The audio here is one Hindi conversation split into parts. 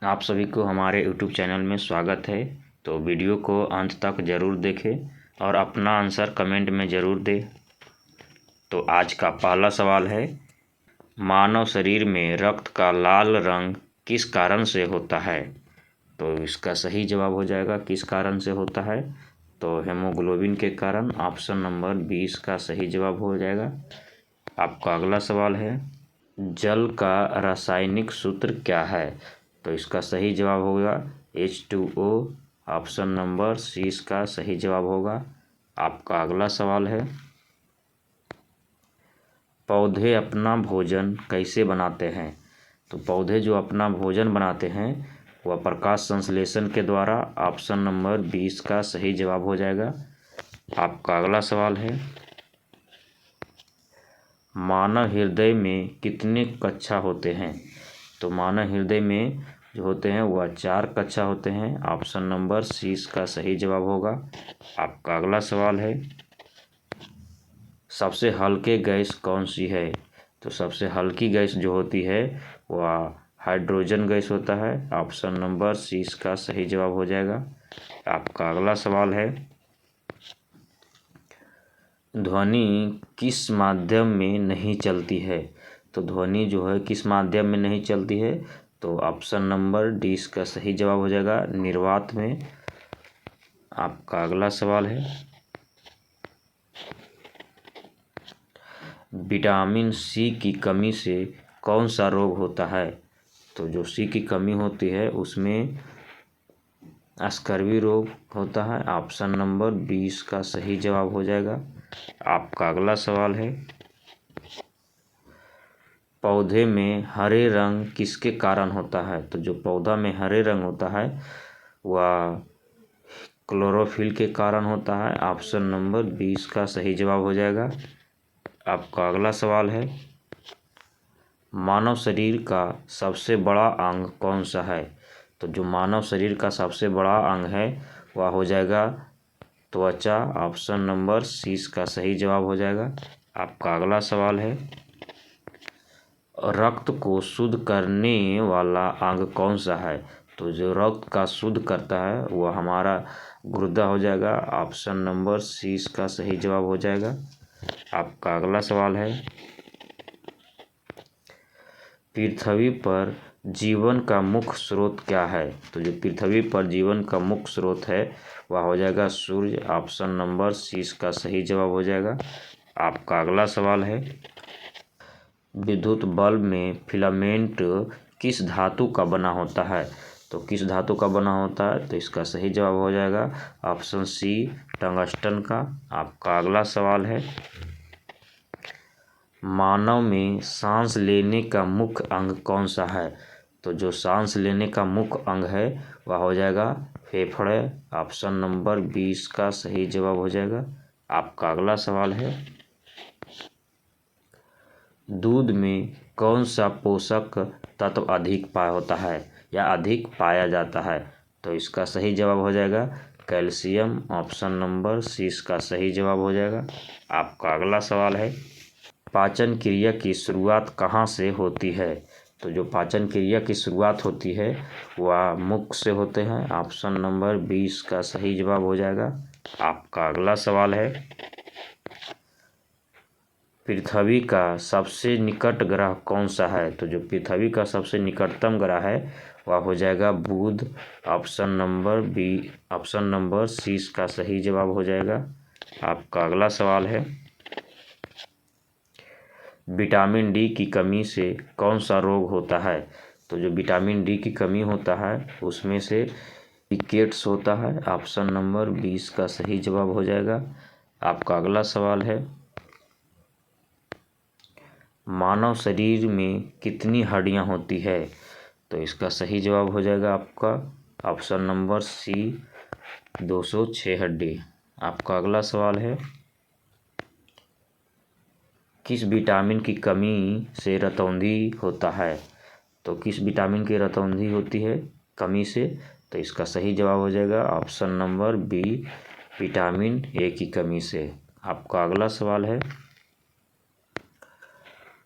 आप सभी को हमारे यूट्यूब चैनल में स्वागत है। तो वीडियो को अंत तक ज़रूर देखें और अपना आंसर कमेंट में ज़रूर दें। तो आज का पहला सवाल है, मानव शरीर में रक्त का लाल रंग किस कारण से होता है? तो इसका सही जवाब हो जाएगा किस कारण से होता है, तो हेमोग्लोबिन के कारण। ऑप्शन नंबर 20 का सही जवाब हो जाएगा। आपका अगला सवाल है, जल का रासायनिक सूत्र क्या है? तो इसका सही जवाब होगा H2O। ऑप्शन नंबर सी इसका सही जवाब होगा। आपका अगला सवाल है, पौधे अपना भोजन कैसे बनाते हैं? तो पौधे जो अपना भोजन बनाते हैं वह प्रकाश संश्लेषण के द्वारा। ऑप्शन नंबर 20 का सही जवाब हो जाएगा। आपका अगला सवाल है, मानव हृदय में कितने कक्षा होते हैं? तो मानव हृदय में जो होते हैं वह 4 कक्षा होते हैं। ऑप्शन नंबर सी इसका सही जवाब होगा। आपका अगला सवाल है, सबसे हल्के गैस कौन सी है? तो सबसे हल्की गैस जो होती है वह हाइड्रोजन गैस होता है। ऑप्शन नंबर सी इसका सही जवाब हो जाएगा। आपका अगला सवाल है, ध्वनि किस माध्यम में नहीं चलती है? तो ध्वनि जो है किस माध्यम में नहीं चलती है, तो ऑप्शन नंबर डी इसका सही जवाब हो जाएगा, निर्वात में। आपका अगला सवाल है, विटामिन सी की कमी से कौन सा रोग होता है? तो जो सी की कमी होती है उसमें स्कर्वी रोग होता है। ऑप्शन नंबर 20 का सही जवाब हो जाएगा। आपका अगला सवाल है, पौधे में हरे रंग किसके कारण होता है? तो जो पौधा में हरे रंग होता है वह क्लोरोफिल के कारण होता है। ऑप्शन नंबर 20 का सही जवाब हो जाएगा। आपका अगला सवाल है, मानव शरीर का सबसे बड़ा अंग कौन सा है? तो जो मानव शरीर का सबसे बड़ा अंग है वह हो जाएगा त्वचा। ऑप्शन नंबर सी का सही जवाब हो जाएगा। आपका अगला सवाल है, रक्त को शुद्ध करने वाला अंग कौन सा है? तो जो रक्त का शुद्ध करता है वह हमारा गुर्दा हो जाएगा। ऑप्शन नंबर सी का सही जवाब हो जाएगा। आपका अगला सवाल है, पृथ्वी पर जीवन का मुख्य स्रोत क्या है? तो जो पृथ्वी पर जीवन का मुख्य स्रोत है वह हो जाएगा सूर्य। ऑप्शन नंबर सी का सही जवाब हो जाएगा। आपका अगला सवाल है, विद्युत बल्ब में फिलामेंट किस धातु का बना होता है? तो किस धातु का बना होता है, तो इसका सही जवाब हो जाएगा ऑप्शन सी टंगस्टन का। आपका अगला सवाल है, मानव में सांस लेने का मुख्य अंग कौन सा है? तो जो सांस लेने का मुख्य अंग है वह हो जाएगा फेफड़े। ऑप्शन नंबर 20 का सही जवाब हो जाएगा। आपका अगला सवाल है, दूध में कौन सा पोषक तत्व अधिक पाया होता है या अधिक पाया जाता है? तो इसका सही जवाब हो जाएगा कैल्शियम। ऑप्शन नंबर सी का सही जवाब हो जाएगा। आपका अगला सवाल है, पाचन क्रिया की शुरुआत कहाँ से होती है? तो जो पाचन क्रिया की शुरुआत होती है वह मुख से होते हैं। ऑप्शन नंबर 20 का सही जवाब हो जाएगा। आपका अगला सवाल है, पृथ्वी का सबसे निकट ग्रह कौन सा है? तो जो पृथ्वी का सबसे निकटतम ग्रह है वह हो जाएगा बुध। ऑप्शन नंबर सी का सही जवाब हो जाएगा। आपका अगला सवाल है, विटामिन डी की कमी से कौन सा रोग होता है? तो जो विटामिन डी की कमी होता है उसमें से रिकेट्स होता है। ऑप्शन नंबर 20 का सही जवाब हो जाएगा। आपका अगला सवाल है, मानव शरीर में कितनी हड्डियां होती है? तो इसका सही जवाब हो जाएगा आपका ऑप्शन नंबर सी 206 हड्डी। आपका अगला सवाल है, किस विटामिन की कमी से रतौंधी होता है? तो किस विटामिन की रतौंधी होती है कमी से? तो इसका सही जवाब हो जाएगा option number B vitamin A की कमी से। आपका अगला सवाल है,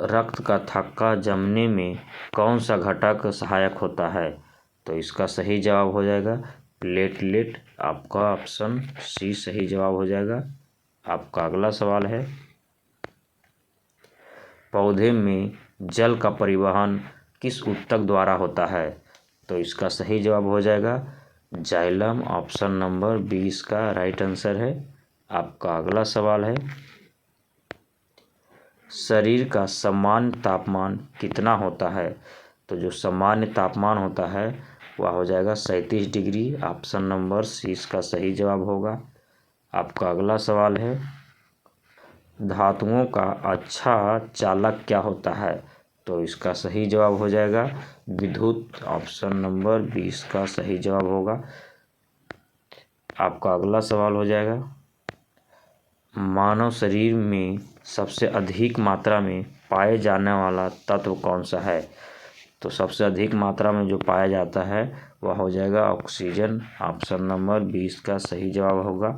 रक्त का थक्का जमने में कौन सा घटक सहायक होता है? तो इसका सही जवाब हो जाएगा प्लेटलेट। आपका ऑप्शन सी सही जवाब हो जाएगा। आपका अगला सवाल है, पौधे में जल का परिवहन किस ऊतक द्वारा होता है? तो इसका सही जवाब हो जाएगा जाइलम। ऑप्शन नंबर 20 का राइट आंसर है। आपका अगला सवाल है, शरीर का सामान्य तापमान कितना होता है? तो जो सामान्य तापमान होता है वह हो जाएगा 37 डिग्री। ऑप्शन नंबर सी इसका सही जवाब होगा। आपका अगला सवाल है, धातुओं का अच्छा चालक क्या होता है? तो इसका सही जवाब हो जाएगा विद्युत। ऑप्शन नंबर 20 का सही जवाब होगा। आपका अगला सवाल हो जाएगा, मानव शरीर में सबसे अधिक मात्रा में पाए जाने वाला तत्व कौन सा है? तो सबसे अधिक मात्रा में जो पाया जाता है वह हो जाएगा ऑक्सीजन। ऑप्शन नंबर 20 का सही जवाब होगा।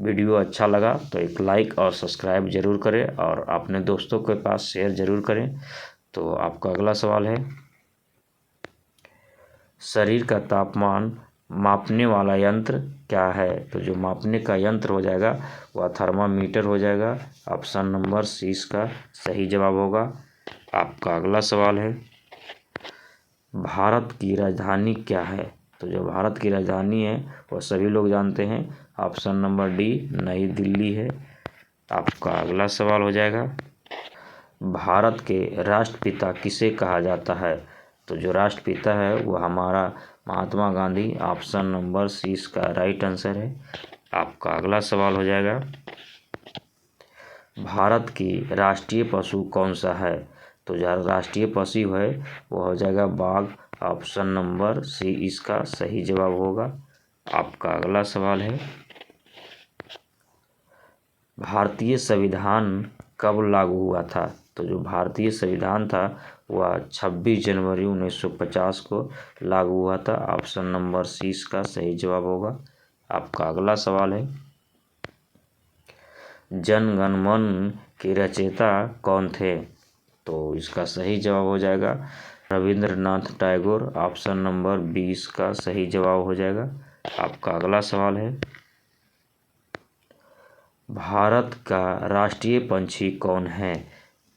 वीडियो अच्छा लगा तो एक लाइक और सब्सक्राइब जरूर करें और अपने दोस्तों के पास शेयर जरूर करें। तो आपका अगला सवाल है, शरीर का तापमान मापने वाला यंत्र क्या है? तो जो मापने का यंत्र हो जाएगा वह थर्मामीटर हो जाएगा। ऑप्शन नंबर सी इसका सही जवाब होगा। आपका अगला सवाल है, भारत की राजधानी क्या है? तो जो भारत की राजधानी है वह सभी लोग जानते हैं। ऑप्शन नंबर डी नई दिल्ली है। आपका अगला सवाल हो जाएगा, भारत के राष्ट्रपिता किसे कहा जाता है? तो जो राष्ट्रपिता है वह हमारा Mahatma Gandhi. Option number C इसका राइट आंसर है। आपका अगला सवाल हो जाएगा, भारत की राष्ट्रीय पशु कौन सा है? तो जो राष्ट्रीय पशु है वो हो जाएगा बाघ। ऑप्शन नंबर सी इसका सही जवाब होगा। आपका अगला सवाल है, भारतीय संविधान कब लागू हुआ था? तो जो भारतीय संविधान था वह 26 जनवरी 1950 को लागू हुआ था। ऑप्शन नंबर सी इसका सही जवाब होगा। आपका अगला सवाल है, जन गण मन के रचयिता कौन थे? तो इसका सही जवाब हो जाएगा रविंद्रनाथ टैगोर। ऑप्शन नंबर 20 का सही जवाब हो जाएगा। आपका अगला सवाल है, भारत का राष्ट्रीय पंछी कौन है?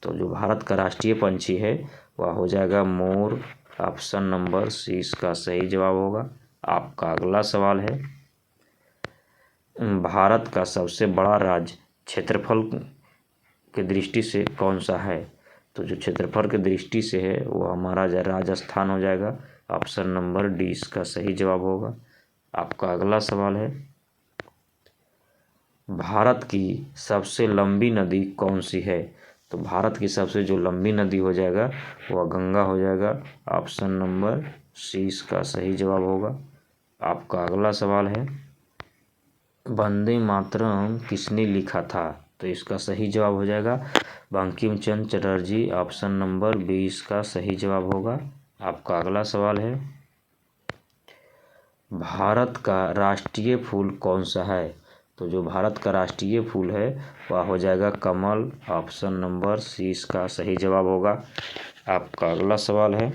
तो जो भारत का राष्ट्रीय पंछी है वह हो जाएगा मोर। ऑप्शन नंबर सी इसका सही जवाब होगा। आपका अगला सवाल है, भारत का सबसे बड़ा राज्य क्षेत्रफल की दृष्टि से कौन सा है? तो जो क्षेत्रफल की दृष्टि से है वो हमारा राजस्थान हो जाएगा। ऑप्शन नंबर डी इसका सही जवाब होगा। आपका अगला सवाल है, भारत की सबसे लंबी नदी कौन सी है? तो भारत की सबसे जो लंबी नदी हो जाएगा वह गंगा हो जाएगा। ऑप्शन नंबर सी इसका सही जवाब होगा। आपका अगला सवाल है, वंदे मातरम किसने लिखा था? तो इसका सही जवाब हो जाएगा बंकिम चंद्र चटर्जी। ऑप्शन नंबर 20 का सही जवाब होगा। आपका अगला सवाल है, भारत का राष्ट्रीय फूल कौन सा है? तो जो भारत का राष्ट्रीय फूल है वह हो जाएगा कमल। ऑप्शन नंबर सी इसका सही जवाब होगा। आपका अगला सवाल है,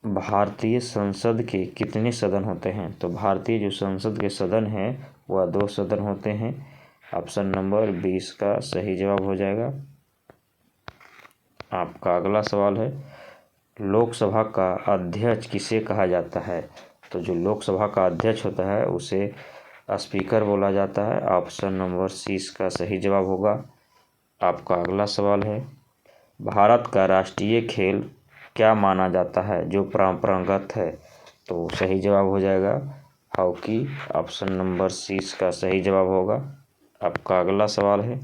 भारतीय संसद के कितने सदन होते हैं? तो भारतीय जो संसद के सदन हैं वह 2 सदन होते हैं। ऑप्शन नंबर 20 का सही जवाब हो जाएगा। आपका अगला सवाल है, लोकसभा का अध्यक्ष किसे कहा जाता है? तो जो लोकसभा का अध्यक्ष होता है उसे स्पीकर बोला जाता है। ऑप्शन नंबर सी इसका सही जवाब होगा। आपका अगला सवाल है, भारत का राष्ट्रीय खेल क्या माना जाता है जो परंपरागत है? तो सही जवाब हो जाएगा हॉकी। ऑप्शन नंबर सी इसका सही जवाब होगा। आपका अगला सवाल है,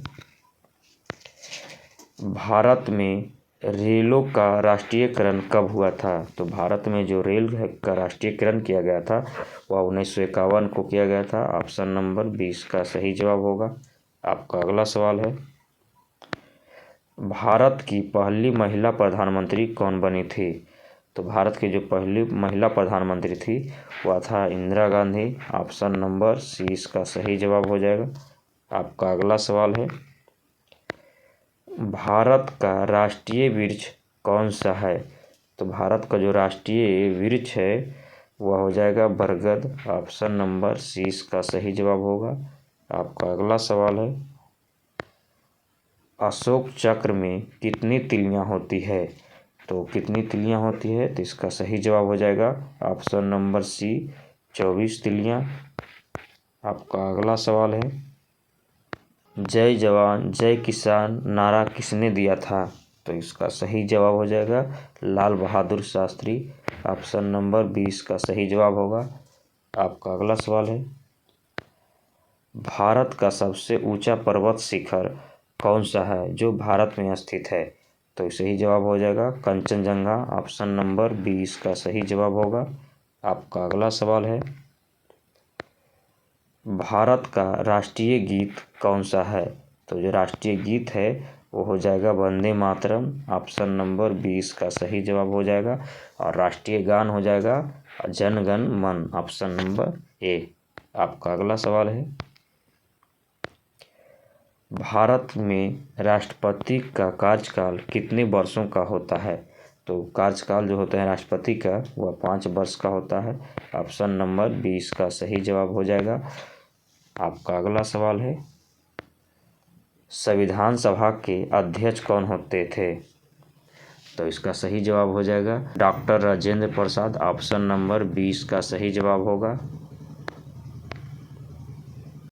भारत में रेलों का राष्ट्रीयकरण कब हुआ था? तो भारत में जो रेल का राष्ट्रीयकरण किया गया था वह 1951 को किया गया था। ऑप्शन नंबर 20 का सही जवाब होगा। आपका अगला सवाल है, भारत की पहली महिला प्रधानमंत्री कौन बनी थी? तो भारत की जो पहली महिला प्रधानमंत्री थी वह था Indira Gandhi. Option number C इसका सही जवाब हो जाएगा। आपका अगला सवाल है, भारत का राष्ट्रीय वृक्ष कौन सा है? तो भारत का जो राष्ट्रीय वृक्ष है वह हो जाएगा बरगद। ऑप्शन नंबर सी इसका सही जवाब होगा। आपका अगला सवाल है, अशोक चक्र में कितनी तिलियां होती है? तो कितनी तिलियां होती है? तो इसका सही जवाब हो जाएगा ऑप्शन नंबर सी 24 तिलियां। आपका अगला सवाल है, जय जवान जय किसान नारा किसने दिया था? तो इसका सही जवाब हो जाएगा लाल बहादुर शास्त्री। ऑप्शन नंबर 20 का सही जवाब होगा। आपका अगला सवाल है, भारत का सबसे ऊंचा पर्वत शिखर कौन सा है जो भारत में स्थित है? तो सही जवाब हो जाएगा कंचनजंगा। ऑप्शन नंबर 20 का सही जवाब होगा। आपका अगला सवाल है, भारत का राष्ट्रीय गीत कौन सा है? तो जो राष्ट्रीय गीत है वो हो जाएगा वंदे मातरम। ऑप्शन नंबर 20 का सही जवाब हो जाएगा। और राष्ट्रीय गान हो जाएगा जन गण मन। Option number A. आपका अगला सवाल है, भारत में राष्ट्रपति का कार्यकाल कितने वर्षों का होता है? तो कार्यकाल जो होता है राष्ट्रपति का वह 5 वर्ष का होता है। ऑप्शन नंबर 20 का सही जवाब हो जाएगा। आपका अगला सवाल है, संविधान सभा के अध्यक्ष कौन होते थे? तो इसका सही जवाब हो जाएगा doctor Rajendra Prasad. Option number 20 का सही जवाब होगा।